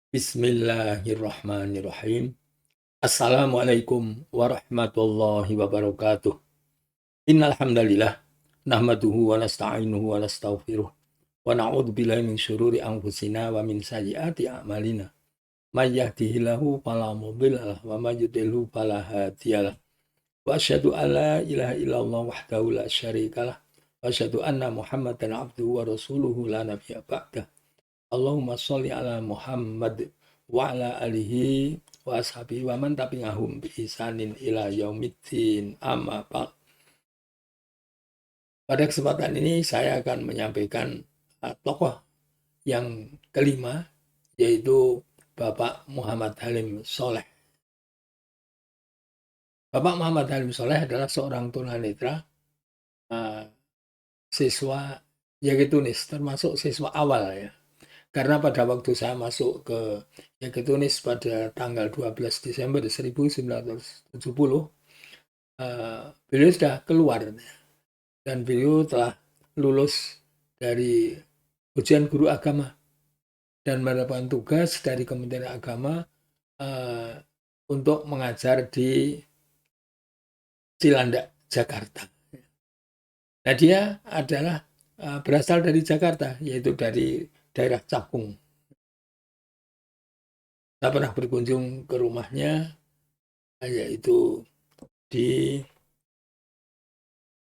Bismillahirrahmanirrahim. Assalamualaikum warahmatullahi wabarakatuh. Innal hamdalillah nahmaduhu wa nasta'inuhu wa nastaghfiruh wa na'udzu billahi min syururi anfusina wa min sayyiati a'malina. May yahdihillahu fala mudhillalah wa may yudhlilhu fala hadiyalah. Wa asyhadu an la ilaha illallah wahdahu la syarikalah wa asyhadu anna Muhammadan abduhu wa rasuluhu la nabiyya ba'dah. Allahumma sholli ala Muhammad wa ala alihi wa ashabihi wa man tabi'ahum bi ihsanin ila yaumiddin amma ba'd. Pada kesempatan ini saya akan menyampaikan tokoh yang kelima, yaitu Bapak Muhammad Halim Soleh. Bapak Muhammad Halim Soleh adalah seorang tunanetra, siswa YG Tunis, termasuk siswa awal ya. Karena pada waktu saya masuk ke YG Tunis pada tanggal 12 Desember 1970, beliau sudah keluar dan beliau telah lulus dari ujian guru agama dan mendapatkan tugas dari Kementerian Agama untuk mengajar di Cilandak, Jakarta. Nah, dia adalah berasal dari Jakarta, yaitu dari daerah Cakung. Saya pernah berkunjung ke rumahnya, yaitu di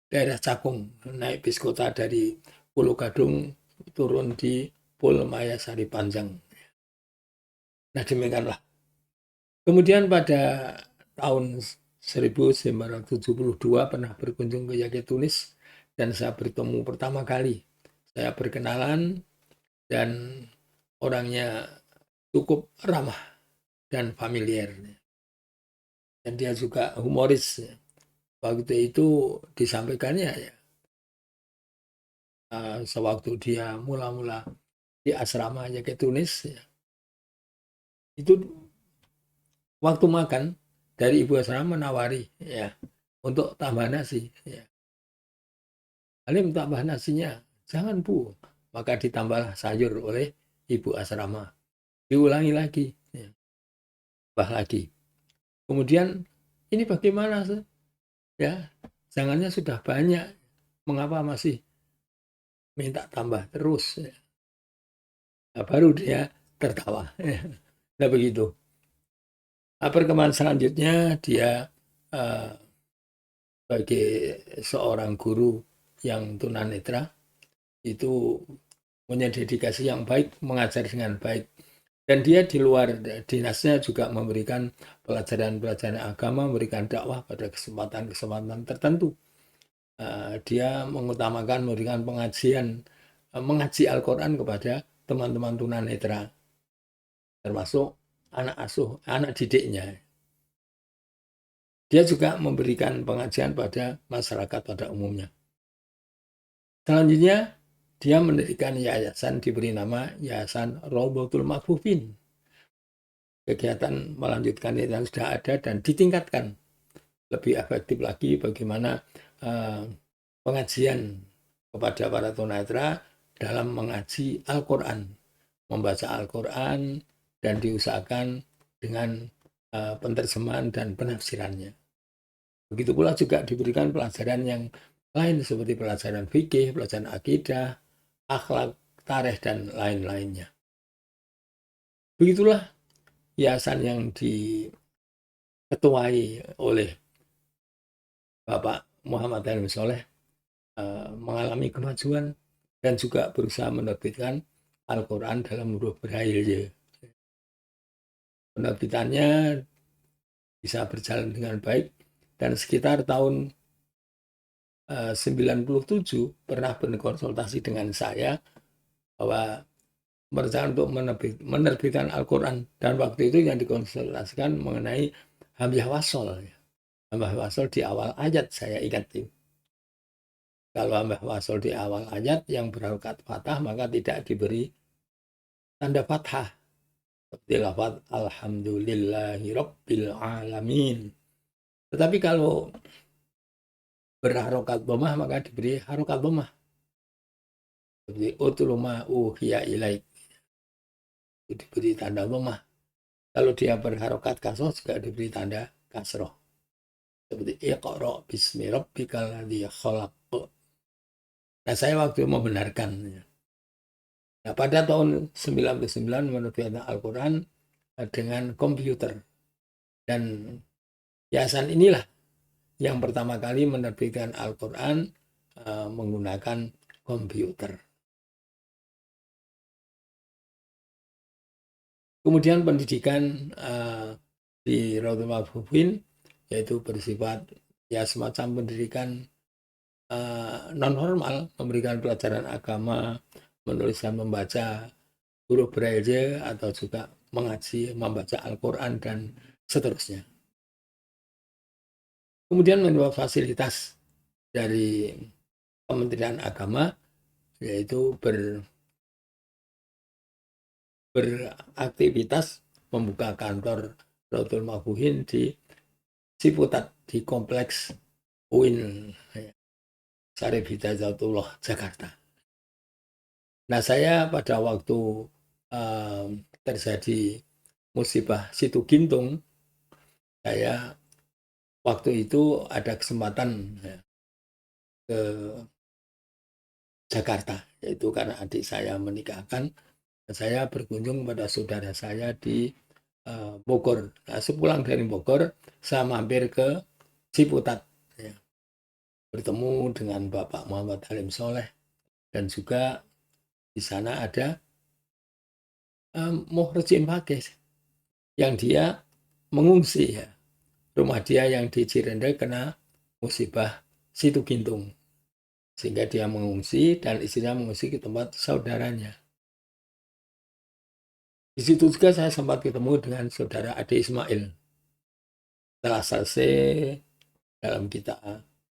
daerah Cakung, naik bis kota dari Pulau Gadung, turun di Pul Mayasari Panjang. Nah, demikianlah. Kemudian pada tahun 1972 pernah berkunjung ke YG Tunis dan saya bertemu pertama kali. Saya berkenalan dan orangnya cukup ramah dan familiar. Dan dia juga humoris. Waktu itu disampaikannya ya, sewaktu dia mula-mula di asrama YG Tunis, ya, itu waktu makan dari ibu asrama menawari ya untuk tambah nasi. Ya. Halim tambah nasinya, jangan Bu. Maka ditambahlah sayur oleh ibu asrama. Diulangi lagi, ya. Tambah lagi. Kemudian ini bagaimana? Ya, jangannya sudah banyak, mengapa masih minta tambah terus? Ya. Nah, baru dia tertawa. Ya. Nah begitu. Nah, perkembangan selanjutnya dia sebagai seorang guru yang tunanetra itu punya dedikasi yang baik, mengajar dengan baik. Dan dia di luar dinasnya juga memberikan pelajaran-pelajaran agama, memberikan dakwah pada kesempatan-kesempatan tertentu. Dia mengutamakan memberikan pengajian, mengaji Al-Quran kepada teman-teman tunanetra, termasuk anak asuh, anak didiknya. Dia juga memberikan pengajian pada masyarakat pada umumnya. Selanjutnya, dia mendirikan yayasan diberi nama Yayasan Rawdatul Mahfufin. Kegiatan melanjutkan yang sudah ada dan ditingkatkan lebih efektif lagi bagaimana pengajian kepada para tunanetra dalam mengaji Al-Quran, membaca Al-Quran dan diusahakan dengan penerjemahan dan penafsirannya. Begitu pula juga diberikan pelajaran yang lain seperti pelajaran fikih, pelajaran akidah, akhlak, tarikh, dan lain-lainnya. Begitulah yayasan yang diketuai oleh Bapak Muhammad Halim Soleh mengalami kemajuan dan juga berusaha menerbitkan Al-Quran dalam huruf Braille. Penerbitannya bisa berjalan dengan baik dan sekitar tahun 97 pernah berkonsultasi dengan saya bahwa merencanakan untuk menerbitkan Al-Quran dan waktu itu yang dikonsultasikan mengenai Hamzah Wasol. Hamzah Wasol di awal ayat saya ingat itu. Kalau Hamzah Wasol di awal ayat yang berharokat fathah maka tidak diberi tanda fathah. Seperti lafaz Alhamdulillahi Rabbil Alamin. Tetapi kalau berharokat dhammah maka diberi harokat dhammah. Seperti utlu ma uhiya ilaik. itu diberi tanda lemah. Kalau dia berharokat kasroh juga diberi tanda kasroh. Seperti Iqra bismi rabbikal ladzi khalaq. Nah, saya waktu membenarkan. Nah, pada tahun 99 menerbitkan Al-Quran dengan komputer. Dan yayasan inilah yang pertama kali menerbitkan Al-Quran menggunakan komputer. Kemudian pendidikan di Raudhul Mahfudhin yaitu bersifat ya semacam pendidikan non formal, memberikan pelajaran agama, menulis dan membaca huruf braille atau juga mengaji, membaca Al-Quran dan seterusnya. Kemudian mendapat fasilitas dari Kementerian Agama yaitu beraktivitas membuka kantor Raudhul Mahfudhin di Ciputat di kompleks UIN Syarif Hidayatullah Jakarta. Nah, saya pada waktu terjadi musibah Situ Gintung, saya waktu itu ada kesempatan ke Jakarta, yaitu karena adik saya menikahkan, saya berkunjung pada saudara saya di Bogor. Nah, sepulang dari Bogor, saya mampir ke Ciputat, ya, bertemu dengan Bapak Muhammad Halim Soleh, dan juga di sana ada Muhriddin Pakis yang dia mengungsi, ya. Rumah dia yang di Cirende kena musibah Situ Gintung, sehingga dia mengungsi dan istrinya mengungsi ke tempat saudaranya. Di situ juga saya sempat ketemu dengan saudara Ade Ismail. Setelah selesai dalam kita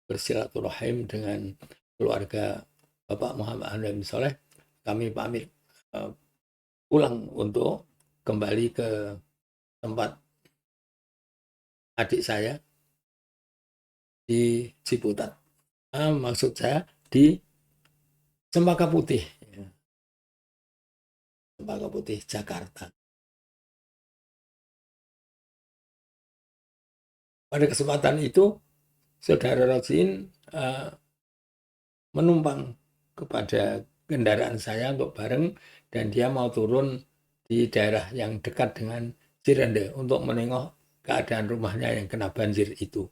bersilaturahim dengan keluarga Bapak Muhammad Halim Soleh, kami pamit pulang untuk kembali ke tempat adik saya di Ciputat. Maksud saya di Cempaka Putih, Cempaka Putih, Jakarta. Pada kesempatan itu, Saudara Rosin menumpang kepada kendaraan saya untuk bareng, dan dia mau turun di daerah yang dekat dengan Cirende untuk menengok keadaan rumahnya yang kena banjir itu.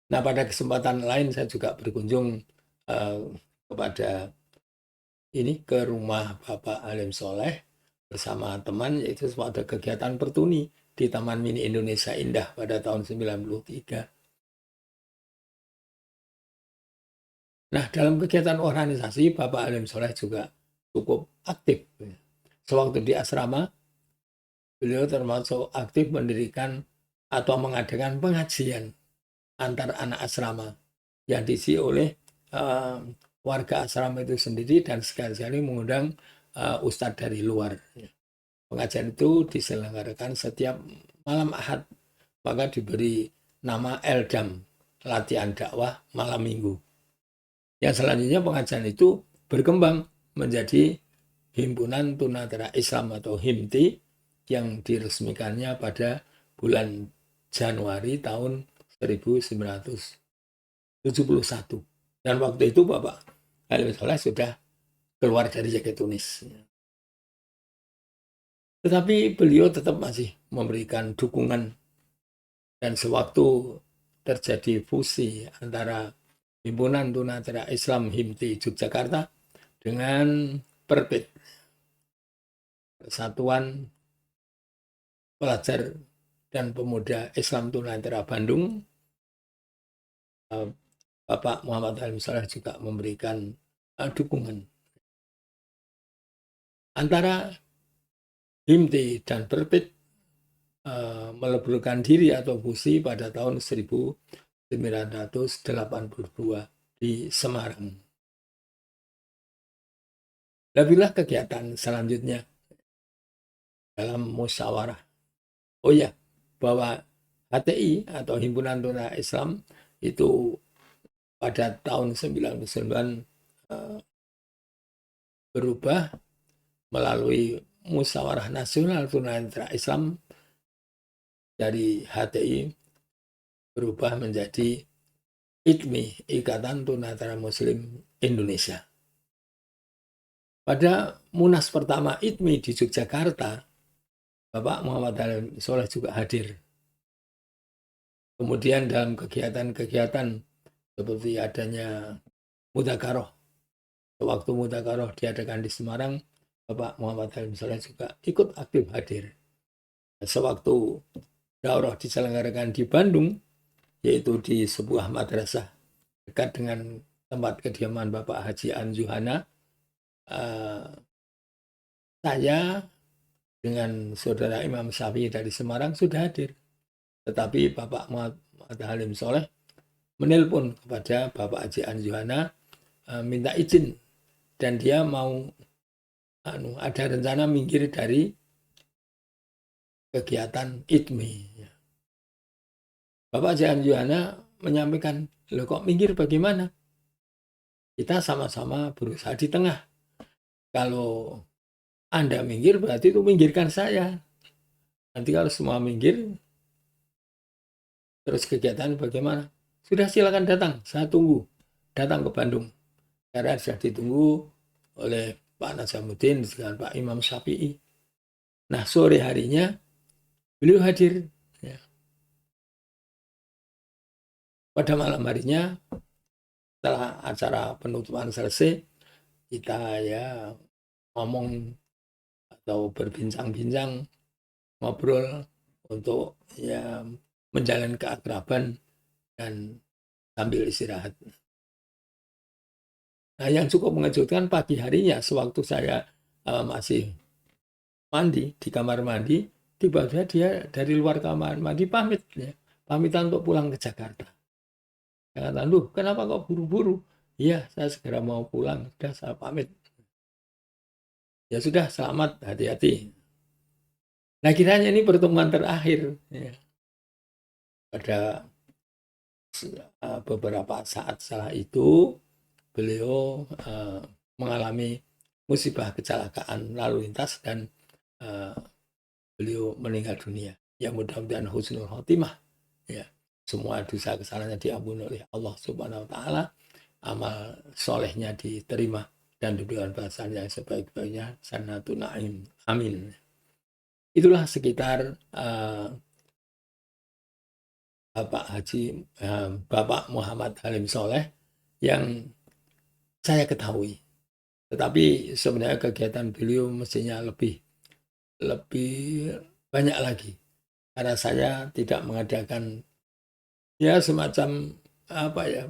Nah, pada kesempatan lain saya juga berkunjung kepada ke rumah Bapak Halim Soleh bersama teman, yaitu ada kegiatan pertuni di Taman Mini Indonesia Indah pada tahun 93. Nah, dalam kegiatan organisasi, Bapak Halim Soleh juga cukup aktif. Sewaktu di asrama, beliau termasuk aktif mendirikan atau mengadakan pengajian antar anak asrama yang diisi oleh warga asrama itu sendiri, dan sekali-kali mengundang ustadz dari luar. Pengajian itu diselenggarakan setiap malam Ahad, maka diberi nama Eldam, latihan dakwah malam minggu. Yang selanjutnya pengajian itu berkembang menjadi Himpunan Tunanetra Islam atau HIMTI yang diresmikannya pada bulan Januari tahun 1971. Dan waktu itu Bapak Halim Soleh sudah keluar dari Jaket Tunis. Tetapi beliau tetap masih memberikan dukungan, dan sewaktu terjadi fusi antara Himpunan Tunanetra Islam HIMTI Yogyakarta dengan Perpit, Persatuan Pelajar dan Pemuda Islam Tunanetra Bandung, Bapak Muhammad Halim Soleh juga memberikan dukungan. Antara HIMTI dan Perpit meleburkan diri atau fusi pada tahun 1982 di Semarang. Labilah kegiatan selanjutnya dalam musyawarah. Oh ya, bahwa HTI atau Himpunan Tunanetra Islam itu pada tahun 1999 berubah melalui musyawarah nasional tunanetra Islam dari HTI berubah menjadi ITMI, Ikatan Tunanetra Muslim Indonesia. Pada Munas pertama ITMI di Yogyakarta, Bapak Muhammad Halim Soleh juga hadir. Kemudian dalam kegiatan-kegiatan seperti adanya Mudzakarah, sewaktu Mudzakarah diadakan di Semarang, Bapak Muhammad Halim Soleh juga ikut aktif hadir. Sewaktu daurah diselenggarakan di Bandung, yaitu di sebuah madrasah dekat dengan tempat kediaman Bapak Haji An Juhana, saya dengan saudara Imam Syafi'i dari Semarang sudah hadir. Tetapi Bapak Muhammad Halim Soleh menelpon kepada Bapak Haji An Juhana minta izin, dan dia mau ada rencana minggir dari kegiatan ITMI. Bapak Haji An Juhana menyampaikan, loh kok minggir bagaimana? Kita sama-sama berusaha di tengah. Kalau Anda minggir berarti itu minggirkan saya. Nanti kalau semua minggir, terus kegiatan bagaimana? Sudah silakan datang, saya tunggu. Datang ke Bandung. Karena sudah ditunggu oleh Pak Nazamuddin dengan Pak Imam Syafi'i. Nah, sore harinya beliau hadir. Ya. Pada malam harinya, setelah acara penutupan selesai, kita ya ngomong atau berbincang-bincang, ngobrol untuk ya menjalin keakraban dan sambil istirahat. Nah, yang cukup mengejutkan pagi harinya, sewaktu saya masih mandi di kamar mandi, tiba-tiba dia dari luar kamar mandi pamit, ya, pamitan untuk pulang ke Jakarta. Saya kata, "Loh, kenapa kok buru-buru?" "Iya, saya segera mau pulang, sudah saya pamit." "Ya sudah, selamat, hati-hati." Nah, kiranya ini pertemuan terakhir. Ya. Pada beberapa saat setelah itu, beliau mengalami musibah kecelakaan lalu lintas dan beliau meninggal dunia. Ya mudah-mudahan husnul khotimah. Ya, semua dosa kesalahannya diampuni oleh Allah Subhanahu wa taala, amal solehnya diterima dan diberikan balasan yang sebaik-baiknya, Jannatul Naim. Amin. Itulah sekitar Bapak Muhammad Halim Soleh yang saya ketahui. Tetapi sebenarnya kegiatan beliau mestinya lebih banyak lagi. Karena saya tidak mengadakan ya semacam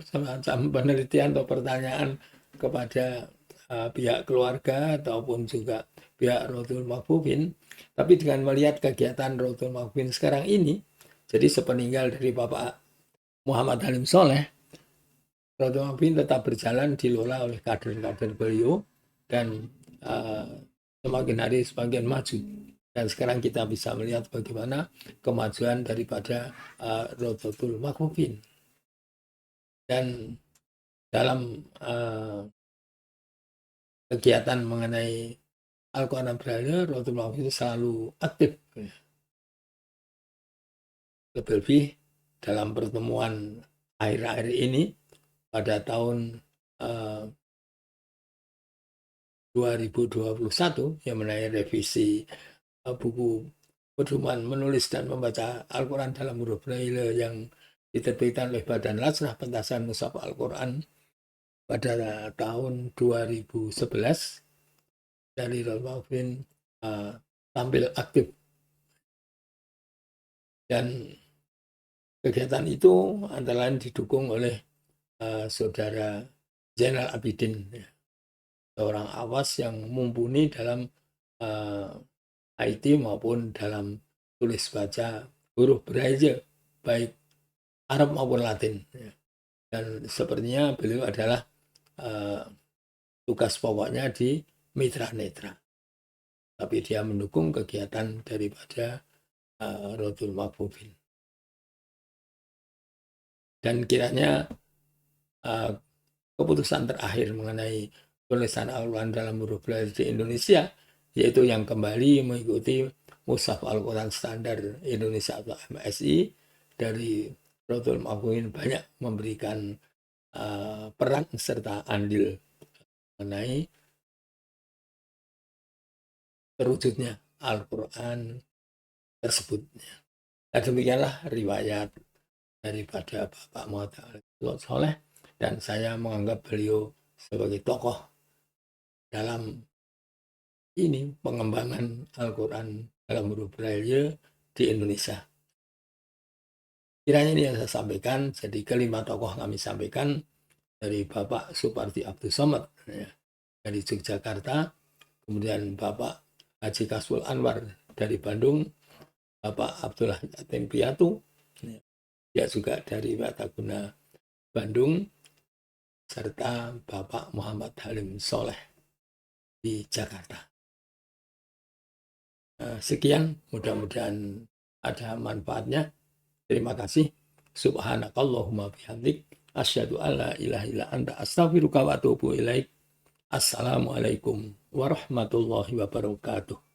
semacam penelitian atau pertanyaan kepada pihak keluarga ataupun juga pihak Rotul Makfufin. Tapi dengan melihat kegiatan Rotul Makfufin sekarang ini, jadi sepeninggal dari Bapak Muhammad Halim Soleh, Rotul Makfufin tetap berjalan dikelola oleh kader-kader beliau dan semakin hari semakin maju. Dan sekarang kita bisa melihat bagaimana kemajuan daripada Rotul Makfufin. Dan dalam kegiatan mengenai Al-Quran Braille, Rotul Makfufin itu selalu aktif. Lebih dalam pertemuan akhir-akhir ini pada tahun 2021 yang mengenai revisi buku pedoman menulis dan membaca Al-Quran dalam huruf Braille yang diterbitkan oleh Badan Lajnah Pentasan Mushaf Al-Quran pada tahun 2011, dari Rotul Makfufin tampil aktif. Dan kegiatan itu antara lain didukung oleh saudara Zainal Abidin, seorang awas yang mumpuni dalam IT maupun dalam tulis baca huruf Braille, baik Arab maupun Latin. Dan sepertinya beliau adalah tugas pokoknya di Mitra Netra. Tapi dia mendukung kegiatan daripada Rotul Makfufin. Dan kiranya keputusan terakhir mengenai tulisan Al-Quran dalam huruf Braille di Indonesia, yaitu yang kembali mengikuti Mushaf Al-Quran Standar Indonesia atau MSI dari Rotul Mafuin, banyak memberikan peran serta andil mengenai terwujudnya Al-Quran tersebut. Nah, demikianlah riwayat daripada Bapak Muhammad Soleh, dan saya menganggap beliau sebagai tokoh dalam ini pengembangan Al-Quran dalam huruf Braille di Indonesia. Kiranya ini yang saya sampaikan. Jadi kelima tokoh kami sampaikan, dari Bapak Supardi Abdul Somad ya, dari Yogyakarta, kemudian Bapak Haji Kasful Anwar dari Bandung, Bapak Abdullah Yatim Piatu ya juga dari Wataguna Bandung, serta Bapak Muhammad Halim Soleh di Jakarta. Sekian, mudah-mudahan ada manfaatnya. Terima kasih. Subhanakallahumma bihamdik, asyhadu alla ilaha illa anta, astaghfiruka wa atubu ilaik. Assalamualaikum warahmatullahi wabarakatuh.